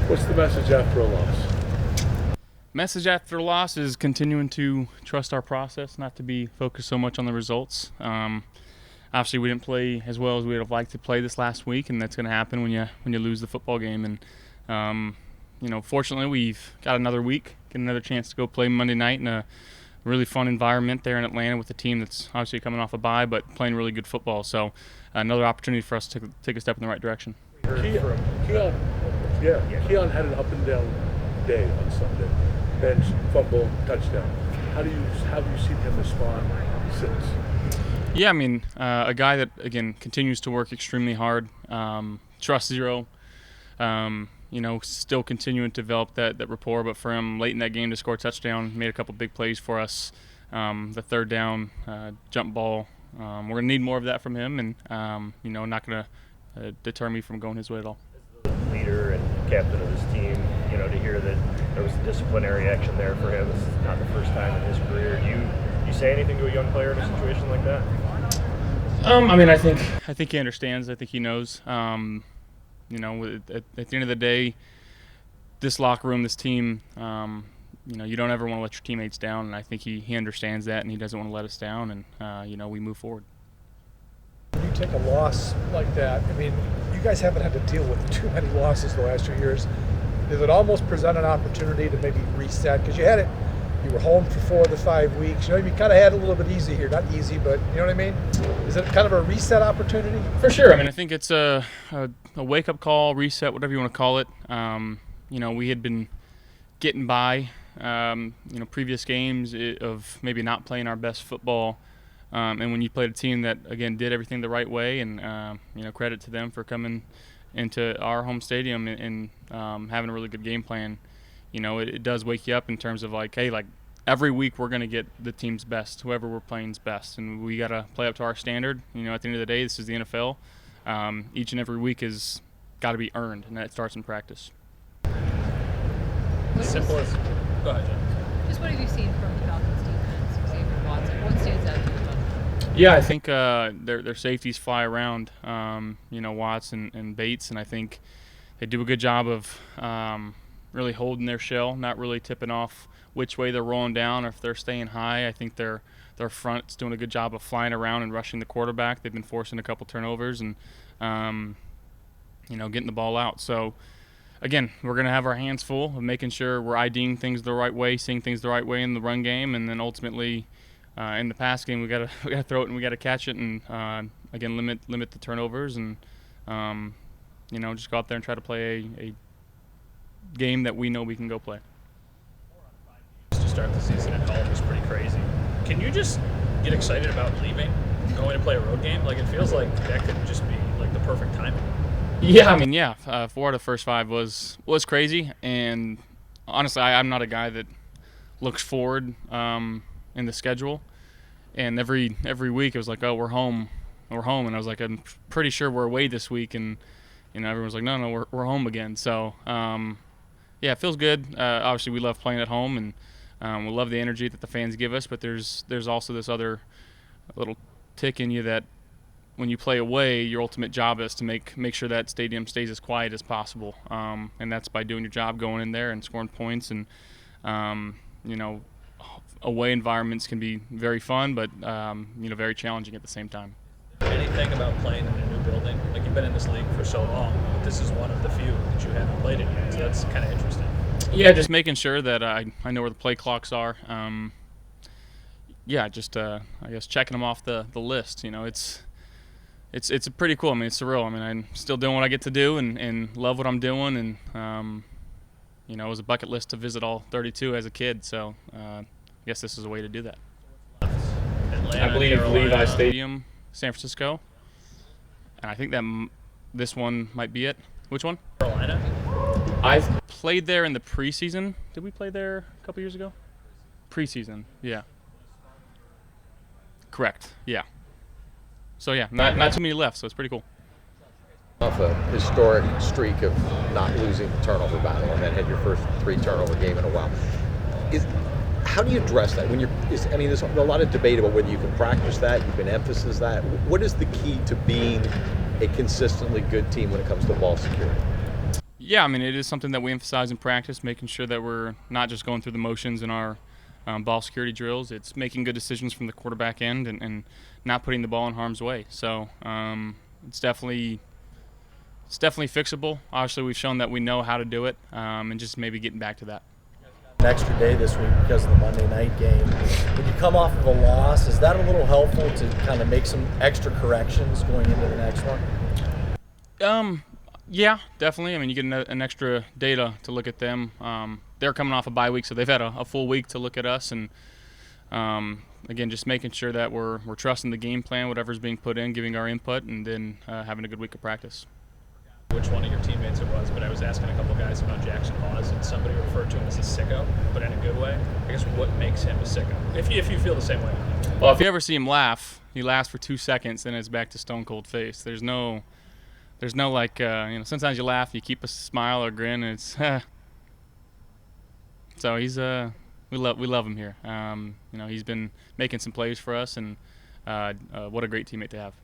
What's the message after a loss? Message after a loss is continuing to trust our process, not to be focused so much on the results. Obviously, we didn't play as well as we would have liked to play this last week, and that's going to happen when you lose the football game. And fortunately, we've got another week, get another chance to go play Monday night in a really fun environment there in Atlanta with a team that's obviously coming off a bye, but playing really good football. So another opportunity for us to take a step in the right direction. Keon had an up and down day on Sunday. Bench, fumble, touchdown. How have you seen him respond since? Yeah, I mean, a guy that, again, continues to work extremely hard, trust zero, still continuing to develop that rapport. But for him, late in that game to score a touchdown, made a couple big plays for us. The third down, jump ball. We're going to need more of that from him, and, not going to deter me from going his way at all. Leader and captain of this team, to hear that there was disciplinary action there for him. This is not the first time in his career. Do you say anything to a young player in a situation like that? I think he understands. I think he knows. At the end of the day, this locker room, this team, you don't ever want to let your teammates down, and I think he understands that, and he doesn't want to let us down, and we move forward. When you take a loss like that, you guys haven't had to deal with too many losses the last 2 years. Does it almost present an opportunity to maybe reset? Because you were home for 4 of the 5 weeks. You kind of had it a little bit easy here. Not easy, but you know what I mean? Is it kind of a reset opportunity? For sure. I think it's a wake-up call, reset, whatever you want to call it. We had been getting by, previous games of maybe not playing our best football. And when you played a team that, again, did everything the right way, and, credit to them for coming into our home stadium and having a really good game plan, it does wake you up in terms of every week we're going to get the team's best, whoever we're playing's best, and we got to play up to our standard. At the end of the day, this is the NFL. Each and every week has got to be earned, and that starts in practice. Simple as. Go ahead, Jen. Just what have you seen from the Falcons defense, Xavier Watson? What stands out to you about them? Yeah, I think their safeties fly around, Watts and Bates, and I think they do a good job of really holding their shell, not really tipping off which way they're rolling down or if they're staying high. I think their front's doing a good job of flying around and rushing the quarterback. They've been forcing a couple turnovers and, getting the ball out. So, again, we're going to have our hands full of making sure we're IDing things the right way, seeing things the right way in the run game, and then ultimately in the pass game we got to throw it and we got to catch it and, again, limit the turnovers and, just go out there and try to play a game that we know we can go play. To start the season at home was pretty crazy. Can you just get excited about leaving, going to play a road game? It feels like that could just be the perfect timing. Yeah, 4 out of the first 5 was crazy, and honestly, I'm not a guy that looks forward in the schedule. And every week it was like, oh, we're home, and I was like, I'm pretty sure we're away this week, and everyone was like, no, we're home again. So it feels good. Obviously, we love playing at home, and we love the energy that the fans give us. But there's also this other little tick in you that when you play away, your ultimate job is to make sure that stadium stays as quiet as possible, and that's by doing your job, going in there and scoring points. And away environments can be very fun, but very challenging at the same time. Anything about playing in a new building? You've been in this league for so long, but this is one of the few that you haven't played in yet, so that's kind of interesting. Yeah, just making sure that I know where the play clocks are. I guess checking them off the list. It's pretty cool. It's surreal. I'm still doing what I get to do and love what I'm doing, and it was a bucket list to visit all 32 as a kid. So I guess this is a way to do that. Atlanta, I believe Carolina. Levi Stadium, San Francisco, and I think that this one might be it. Which one? Carolina. I've played there in the preseason. Did we play there a couple years ago? Preseason, yeah. Correct, yeah. So yeah, not too many left, so it's pretty cool. Off a historic streak of not losing the turnover battle, and then had your first 3 turnover game in a while. How do you address that? There's a lot of debate about whether you can practice that, you can emphasize that. What is the key to being a consistently good team when it comes to ball security? Yeah, I mean, it is something that we emphasize in practice, making sure that we're not just going through the motions in our ball security drills. It's making good decisions from the quarterback end and not putting the ball in harm's way. So it's definitely fixable. Obviously, we've shown that we know how to do it, and just maybe getting back to that. An extra day this week because of the Monday night game. When you come off of a loss, is that a little helpful to kind of make some extra corrections going into the next one? Yeah, definitely. I mean, you get an extra day to look at them. They're coming off a bye week, so they've had a full week to look at us, and again, just making sure that we're trusting the game plan, whatever's being put in, giving our input, and then having a good week of practice. Which one of your teammates it was, but I was asking a couple guys about Jackson Hawes, and somebody referred to him as a sicko, but in a good way. I guess what makes him a sicko? If you feel the same way. Well, if you ever see him laugh, he laughs for 2 seconds, then it's back to stone cold face. There's no like sometimes you laugh, you keep a smile or grin, and it's so he's we love him here. He's been making some plays for us, and what a great teammate to have.